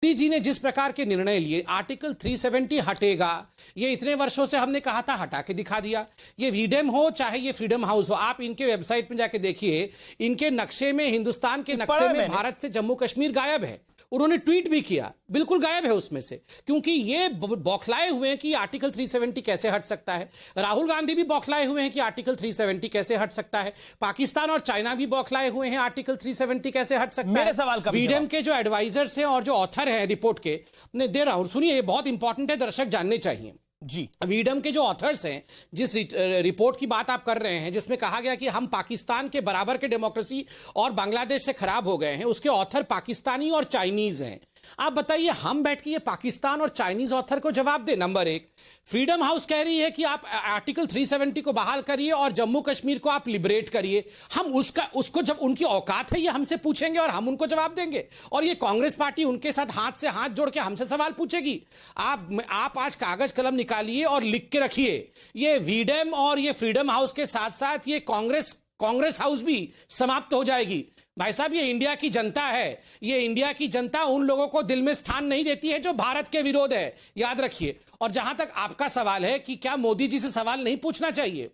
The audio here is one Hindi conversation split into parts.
मोदी जी ने जिस प्रकार के निर्णय लिए, आर्टिकल 370 हटेगा, ये इतने वर्षों से हमने कहा था, हटा के दिखा दिया। ये वीडम हो चाहे ये फ्रीडम हाउस हो, आप इनके वेबसाइट में जाके देखिए, इनके नक्शे में, हिंदुस्तान के नक्शे में भारत से जम्मू कश्मीर गायब है। उन्होंने ट्वीट भी किया, बिल्कुल गायब है उसमें से, क्योंकि ये बौखलाए हुए हैं कि आर्टिकल 370 कैसे हट सकता है। राहुल गांधी भी बौखलाए हुए हैं कि आर्टिकल 370 कैसे हट सकता है। पाकिस्तान और चाइना भी बौखलाए हुए हैं, आर्टिकल 370 कैसे हट सकता है। मेरे सवाल का फ्रीडम के जो एडवाइजर्स हैं और जो ऑथर है रिपोर्ट के, मैं दे रहा हूं, सुनिए, ये बहुत इंपॉर्टेंट है, दर्शक जानने चाहिए जी। वीडम के जो ऑथर्स हैं, जिस रिपोर्ट की बात आप कर रहे हैं, जिसमें कहा गया कि हम पाकिस्तान के बराबर के डेमोक्रेसी और बांग्लादेश से खराब हो गए हैं, उसके ऑथर पाकिस्तानी और चाइनीज हैं। आप बताइए, हम बैठ के ये पाकिस्तान और चाइनीज ऑथर को जवाब दे। नंबर एक, फ्रीडम हाउस कह रही है कि आप आर्टिकल 370 को बहाल करिए और जम्मू कश्मीर को आप लिबरेट करिए। हम उसको जब उनकी औकात है ये हमसे पूछेंगे और हम उनको जवाब देंगे, और ये कांग्रेस पार्टी उनके साथ हाथ से हाथ जोड़ के हमसे सवाल पूछेगी। आप आज कागज कलम निकालिए और लिख के रखिए, ये वीडम और ये फ्रीडम हाउस के साथ साथ ये कांग्रेस हाउस भी समाप्त हो जाएगी। भाई साहब, ये इंडिया की जनता है, ये इंडिया की जनता उन लोगों को दिल में स्थान नहीं देती है जो भारत के विरोध है, याद रखिए। और जहां तक आपका सवाल है कि क्या मोदी जी से सवाल नहीं पूछना चाहिए,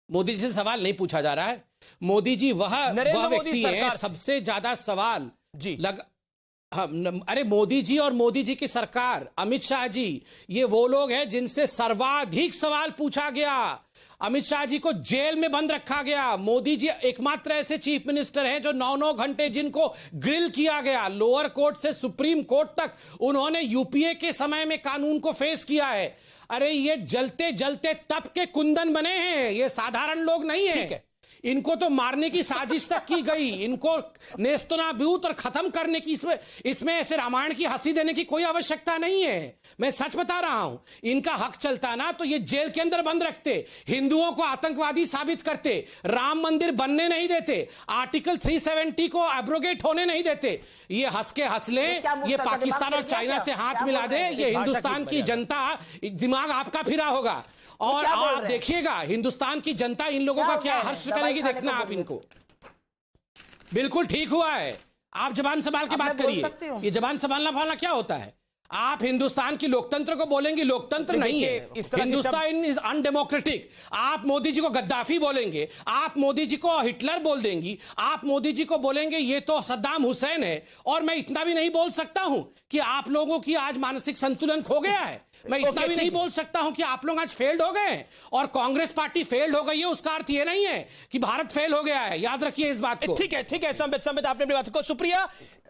मोदी जी से सवाल नहीं पूछा जा रहा है। मोदी जी वह व्यक्ति है, सबसे ज्यादा सवाल जी अरे मोदी जी और मोदी जी की सरकार, अमित शाह जी, ये वो लोग हैं जिनसे सर्वाधिक सवाल पूछा गया। अमित शाह जी को जेल में बंद रखा गया। मोदी जी एकमात्र ऐसे चीफ मिनिस्टर हैं जो 9-9 घंटे जिनको ग्रिल किया गया, लोअर कोर्ट से सुप्रीम कोर्ट तक उन्होंने यूपीए के समय में कानून को फेस किया है। अरे ये जलते जलते तप के कुंदन बने हैं, ये साधारण लोग नहीं है। इनको तो मारने की साजिश तक की गई, इनको नेस्तनाबूत और खत्म करने की, इसमें ऐसे रामायण की हंसी देने की कोई आवश्यकता नहीं है। मैं सच बता रहा हूं, इनका हक चलता ना तो ये जेल के अंदर बंद रखते, हिंदुओं को आतंकवादी साबित करते, राम मंदिर बनने नहीं देते, आर्टिकल 370 को एब्रोगेट होने नहीं देते। ये हंस के हंसले, ये पाकिस्तान और चाइना से हाथ मिला दे, ये हिंदुस्तान की जनता, दिमाग आपका फिरा होगा। और आप देखिएगा हिंदुस्तान की जनता इन लोगों का क्या हर्ष करेगी, देखना आप इनको। बिल्कुल ठीक हुआ है, आप जबान संभाल के बात करिए। ये जबान संभालना क्या होता है? आप हिंदुस्तान की लोकतंत्र को बोलेंगे, लोकतंत्र नहीं है, हिंदुस्तान इज अनडेमोक्रेटिक। आप मोदी जी को गद्दाफी बोलेंगे, आप मोदी जी को हिटलर बोल देंगी, आप मोदी जी को बोलेंगे ये तो सद्दाम हुसैन है। और मैं इतना भी नहीं बोल सकता हूं कि आप लोगों की आज मानसिक संतुलन खो गया है। मैं इतना भी नहीं बोल सकता हूं कि आप लोग आज फेल्ड हो गए हैं और कांग्रेस पार्टी फेल्ड हो गई है। उसका अर्थ ये नहीं है कि भारत फेल हो गया है, याद रखिए इस बात को। ठीक है संबित, आपने अपनी बात को, सुप्रिया,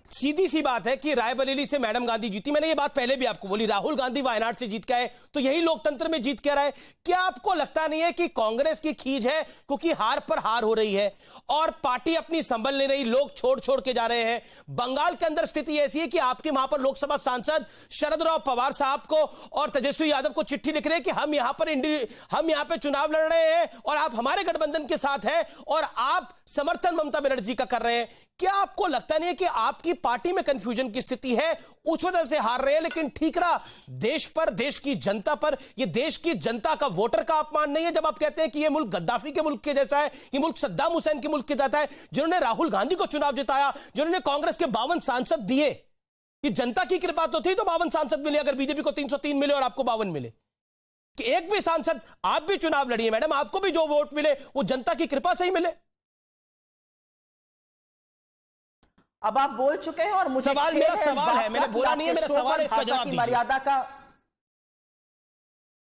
सीधी सी बात है कि रायबरेली से मैडम गांधी जीती। मैंने ये बात पहले भी आपको बोली, राहुल गांधी वायनाड से जीत के आए तो यही लोकतंत्र में जीत के रहा है। क्या आपको लगता नहीं है कि कांग्रेस की खींच है, क्योंकि हार पर हार हो रही है और पार्टी अपनी संभल नहीं रही, लोग छोड़ के जा रहे हैं। बंगाल के अंदर स्थिति ऐसी है कि आपके वहां पर लोकसभा सांसद शरद राव पवार साहब को और तेजस्वी यादव को चिट्ठी लिख रहे हैं कि हम यहां पर चुनाव लड़ रहे हैं और आप हमारे गठबंधन के साथ हैं और आप समर्थन ममता बनर्जी का कर रहे हैं। क्या आपको लगता नहीं है कि आपकी पार्टी में कंफ्यूजन की स्थिति है, उस वजह से हार रहे हैं? लेकिन ठीक रहा, देश पर, देश की जनता पर, ये देश की जनता का, वोटर का अपमान नहीं है जब आप कहते हैं कि ये मुल्क गद्दाफी के मुल्क के जैसा है, ये मुल्क सद्दाम हुसैन के मुल्क के जैसा है। जिन्होंने राहुल गांधी को चुनाव जिताया, जिन्होंने कांग्रेस के 52 सांसद दिए, ये जनता की कृपा तो थी तो 52 सांसद मिले। अगर बीजेपी को 303 मिले और आपको 52 मिले, कि एक भी सांसद, आप भी चुनाव लड़िए मैडम, आपको भी जो वोट मिले वो जनता की कृपा से ही मिले। अब आप बोल चुके हैं और मुझे सवाल, मेरा सवाल है, मैंने बोला नहीं है, मेरा सवाल है, इसका जवाब दीजिए। मर्यादा का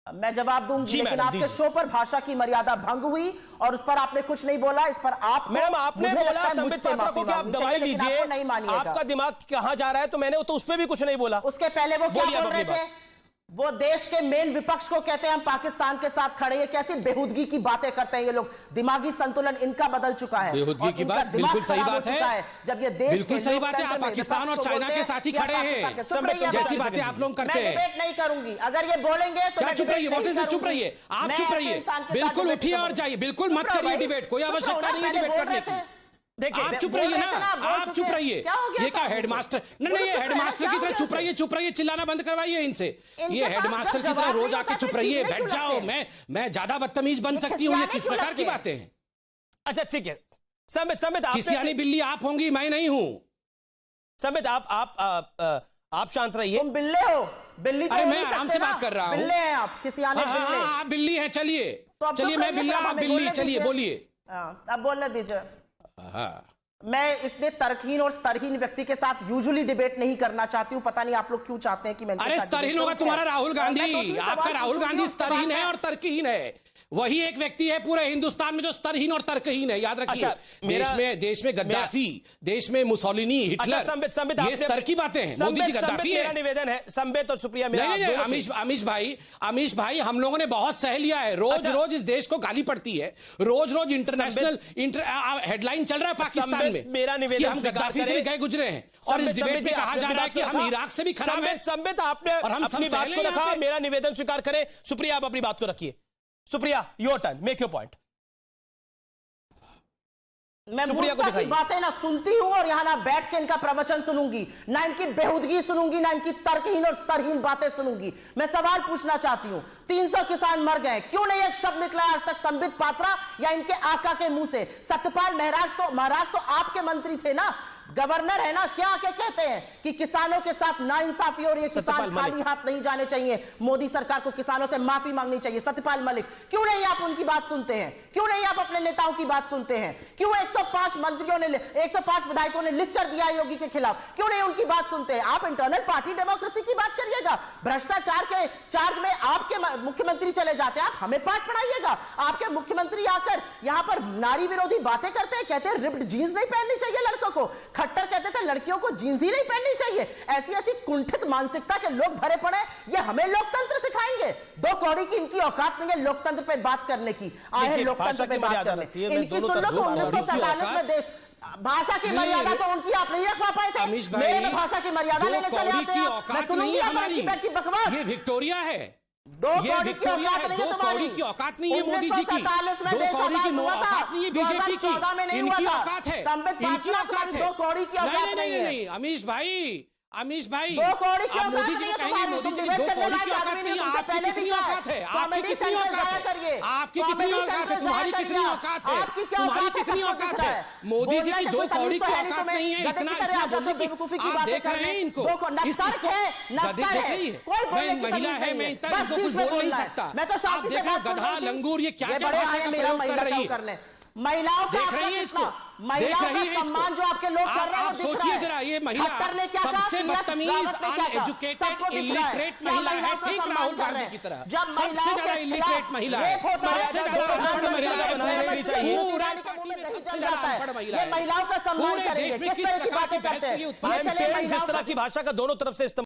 मैं जवाब दूंगी, लेकिन आपके शो पर भाषा की मर्यादा भंग हुई और उस पर आपने कुछ नहीं बोला। इस पर आप, मैडम, आपने बोला संबित पात्रा को कि आप दवाई लीजिए, आपका दिमाग कहां जा रहा है, तो मैंने तो उस पर भी कुछ नहीं बोला। उसके पहले वो क्या बोल रहे थे? वो देश के मेन विपक्ष को कहते हैं हम पाकिस्तान के साथ खड़े हैं। कैसी बेहूदगी की बातें करते हैं ये लोग। दिमागी संतुलन इनका बदल चुका है। बेहूदगी की बात बिल्कुल सही बात है, जब ये देश, बिल्कुल सही बात है, आप पाकिस्तान और चाइना के साथ ही खड़े हैं, जैसी बातें आप लोग करते हैं। मैं डिबेट नहीं करूंगी, अगर ये बोलेंगे तो चुप रहिए, चुप रहिए, आप चुप रहिए, बिल्कुल उठिए और जाइए, बिल्कुल मत करिए डिबेट, कोई आवश्यकता नहीं है डिबेट करने की। देखिए, आप चुप रहिए ना, आप चुप रहिए। ये क्या हेडमास्टर? नहीं, ये हेडमास्टर की तरह चुप रहिए, चिल्लाना बंद करवाइए इनसे। ये हेडमास्टर की तरह रोज आके चुप रहिए, बैठ जाओ। मैं ज्यादा बदतमीज बन सकती हूँ, ये किस प्रकार की बातें हैं? अच्छा ठीक है संबित, खिसियानी बिल्ली आप होंगी, मैं नहीं हूं। संबित, आप आप शांत रहिए। तुम बिल्ले हो, बिल्ली तो अरे हो मैं नहीं आराम सकते से ना। बात कर रहा हूं। बिल्ले हैं आप, किसी आने हाँ, बिल्ले। हाँ, आप बिल्ली हैं, चलिए तो अब चलिए, तो मैं कहिए, बिल्ला, अब आप हमें बिल्ली, बोलने चलिए दीजिए। बोलिए। हाँ, अब बोलने दीजिए। हाँ, मैं इतने तर्कहीन और स्तरहीन व्यक्ति के साथ यूजुअली डिबेट नहीं करना चाहती हूँ, पता नहीं आप लोग क्यों चाहते हैं कि मैं इनके अरे साथ स्तरहीन debate होगा करूं। तुम्हारा राहुल मैं गांधी, दो तीन आपका सवाल राहुल पूछूंगी, गांधी उसके स्तरहीन बाद है और तर्कहीन है। वही एक व्यक्ति है पूरे हिंदुस्तान में जो स्तरहीन और तर्कहीन है, याद रखिए। अच्छा, देश में गद्दाफी, देश में मुसोलिनी, हिटलर, संबित ये स्तर की बातें हैं। मोदी जी गद्दाफी मेरा है। निवेदन है, संबित और सुप्रिया, मेरा नहीं, दोनों अमीश भाई, हम लोगों ने बहुत सह लिया है। रोज रोज इस देश को गाली पड़ती है, रोज रोज इंटरनेशनल हेडलाइन चल रहा है पाकिस्तान में, मेरा निवेदन कि हम गद्दाफी से भी गए गुजरे हैं, और इस डिबेट में कहा जा रहा है कि हम इराक से भी खराब हैं। संबित, आपने और हम सब अपनी बात सहले को यहाँ रखा, पे। मेरा निवेदन स्वीकार करें। सुप्रिया, आप अपनी बात को रखिए। Supriya, your turn, make your point. मैं सुप्रिया को मूर्खता की दिखाइए। बातें ना सुनती हूं और यहां ना बैठ के इनका प्रवचन सुनूंगी, ना इनकी बेहुदगी सुनूंगी, ना इनकी तर्कहीन और स्तरहीन बातें सुनूंगी। मैं सवाल पूछना चाहती हूं, 300 किसान मर गए, क्यों नहीं एक शब्द निकला आज तक संबित पात्रा या इनके आका के मुंह से? सत्यपाल महाराज तो आपके मंत्री थे ना, गवर्नर है ना, क्या आके कहते हैं कि किसानों के साथ नाइंसाफी और ये किसान खाली हाथ नहीं जाने चाहिए, मोदी सरकार को किसानों से माफी मांगनी चाहिए। सत्यपाल मलिक, क्यों नहीं आप उनकी बात सुनते हैं? क्यों नहीं आप अपने नेताओं की बात सुनते हैं? क्यों 105 मंत्रियों ने, 105 विधायकों ने लिख कर दिया योगी के खिलाफ, क्यों नहीं उनकी बात सुनते हैं? आप इंटरनल पार्टी डेमोक्रेसी की बात करिएगा, भ्रष्टाचार के चार्ज में आपके मुख्यमंत्री चले जाते हैं, आप हमें पाठ पढ़ाइएगा। आपके मुख्यमंत्री आकर यहां पर नारी विरोधी बातें करते हैं, कहते हैं रिप्ड जीन्स नहीं पहननी चाहिए लड़कों को, खट्टर कहते थे लड़कियों को जींस ही नहीं पहननी चाहिए। ऐसी ऐसी कुंठित मानसिकता के लोग भरे पड़े, ये हमें लोकतंत्र सिखाएंगे? दो कौड़ी की इनकी औकात नहीं है लोकतंत्र पे बात करने की, आए हैं लोकतंत्र पे बात करने। इनकी सुन लो, 1947 में देश भाषा की मर्यादा तो उनकी आप नहीं रख पाए थे, मेरे में भाषा की मर्यादा लेने चले आते हैं। मैं सुनूंगी आपकी बकवास। ये विक्टोरिया है, दो ये कौड़ी की विक्टोरिया औकात है, नहीं है दो तुम्हारी। कौड़ी की औकात नहीं है मोदी जी की, 1947 में दो देश कौड़ी की आजाद हुआ था, औकात नहीं है बीजेपी की, 2014 में नहीं हुआ इनकी था। औकात है, संबित इनकी पात्रा, औकात है। दो कौड़ी की औकात नहीं है। नहीं, अमीश भाई, दो कौड़ी की आप औकात मोदी जी नहीं को है कहेंगे, तुम्हारी, मोदी तुम जी डिबेट दो करने कौड़ी लायक की औकात आदमी नहीं है, नहीं, तुमसे आपकी पहले कितनी भी कहा औकात है, आपकी कॉमेडी कितनी सेंटर औकात जाया है, करिए, आपकी कितनी कॉमेडी औकात है, सेंटर तुम्हारी जाया कितनी करिए। औकात है, आपकी क्या तुम्हारी औकात है, कितनी सबको औकात दिख है? रहा है। मोदी जी बोलना की का दो कोई कौड़ी तकलीफ की है नहीं औकात तुम्हें, नहीं है, गधे इतना की तरह आप बोलने की। बेवकूफी की आप बातें देख कर रहे रहे हैं हैं। इनको, दो को नक्सर है, गधे नक्सर देख है, रही है, कोई बोलने मैं की महिला तमीज है, नहीं मैं है, इतना बस इनको कुछ बीच में बोल नहीं बोलना है। सकता। मैं तो आप शांति देख से रहे हो बात कर गधा, रही थी। लंगूर, ये क्या ये क्या बड़े भाषा आए का मेरा प्रयोग कर महिला रही का है? करने, महिलाओं का देख आपका रही है कितना, इसको, महिलाओं देख का रही है इसको। सम्मान जो आपके लोग कर रहे हैं वो आप दिख रहा सोचिए है। जरा, ये महिला खट्टर ने क्या कहा, सबसे तीरथ बदतमीज, रावत ने क्या कहा, अनएजुकेटेड, सबको दिख रहा है। इलिटरेट क्या महिला है, महिलाओं का ठीक सम्मान राहुल कर रहे गांधी हैं? की तरह। जब सबसे महिलाओं ज्यादा के इलिटरेट खिलाफ महिला है, रेप होता है, सबसे जब ज्यादा अनपढ़ प्रधानमंत्री महिला है, बनाए बनानी चाहिए। पूरे रानी के मुंह में पार्टी में दही सबसे जल ज्यादा जाता है। अनपढ़ महिला ये है। महिलाओं का सम्मान पूरे करेंगे, देश में किस किस तरह की प्रकार की बातें बहस करते के लिए हैं? उत्पन्न ये चले जिस महिलाओं तरह का की भाषा का दोनों तरफ से इस्तेमाल